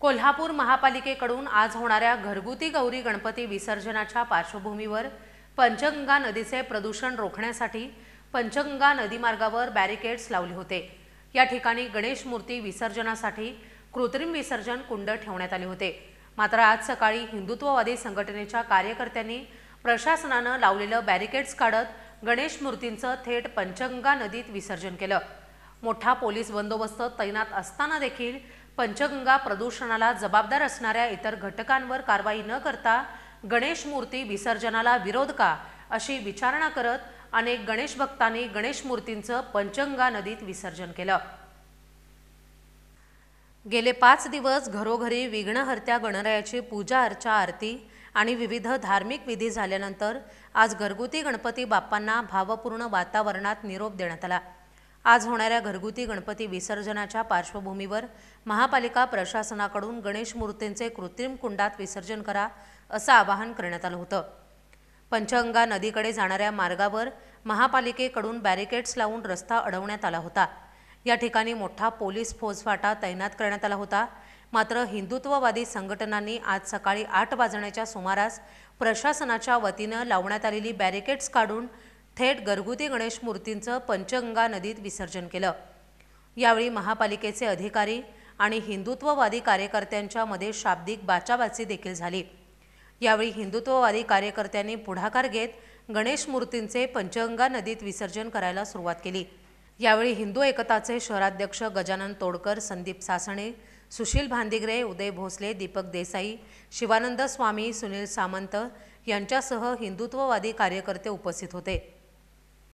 कोल्हापूर महापालिकेकडून आज होणाऱ्या घरगुती गौरी गणपती विसर्जनाच्या पार्श्वभूमीवर पंचगंगा नदीचे प्रदूषण रोखण्यासाठी पंचगंगा नदीमार्गावर बॅरिकेड्स लावले होते। या ठिकाणी गणेश मूर्ती विसर्जनासाठी कृत्रिम विसर्जन कुंड ठेवण्यात आले होते। मात्र आज सकाळी हिंदुत्ववादी संघटनेच्या कार्यकर्त्यांनी प्रशासनाने लावलेलं बॅरिकेड्स काढत गणेश मूर्तींचं थेट पंचगंगा नदीत विसर्जन केलं। मोठा पोलीस बंदोबस्त तैनात असताना देखील पंचगंगा प्रदूषणाला जबाबदार असणाऱ्या इतर घटकांवर कारवाई न करता गणेश मूर्ती विसर्जनाला विरोध का अशी विचारणा करत अनेक गणेश भक्तांनी गणेश मूर्तींचं पंचगंगा नदीत विसर्जन केलं। गेले 5 दिवस घरोघरी विघ्नहर्त्या गणरायाची पूजा अर्चा आरती आणि विविध धार्मिक विधी झाल्यानंतर आज घरगुती गणपती बाप्पांना भावपूर्ण वातावरणात निरोप देण्यात आला। आज होणाऱ्या घरगुती गणपती विसर्जनाच्या पार्श्वभूमीवर महापालिका प्रशासनाकडून गणेश मूर्तींचे कृत्रिम कुंडात विसर्जन करा असं आवाहन करण्यात आलं होतं। पंचगंगा नदीकडे जाणाऱ्या मार्गावर महापालिकेकडून बॅरिकेड्स लावून रस्ता अडवण्यात आला होता। या ठिकाणी मोठा पोलीस फौजफाटा तैनात करण्यात आला होता। मात्र हिंदुत्ववादी संघटनांनी आज सकाळी 8 वाजण्याच्या सुमारास प्रशासनाच्या वतीनं लावण्यात आलेली बॅरिकेड्स काढून थेट घरगुती गणेश मूर्तींचं पंचगंगा नदीत विसर्जन केलं। यावेळी महापालिकेचे अधिकारी आणि हिंदुत्ववादी कार्यकर्त्यांच्या मध्ये शाब्दिक बाचाबाची देखील झाली। यावेळी हिंदुत्ववादी कार्यकर्त्यांनी पुढाकार घेत गणेश मूर्तींचे पंचगंगा नदीत विसर्जन करायला सुरुवात केली। यावेळी हिंदू एकताचे शहराध्यक्ष गजानन तोडकर, संदीप सासणे, सुशील भांदिगरे, उदय भोसले, दीपक देसाई, शिवानंद स्वामी, सुनील सामंत यांच्यासह हिंदुत्ववादी कार्यकर्ते उपस्थित होते।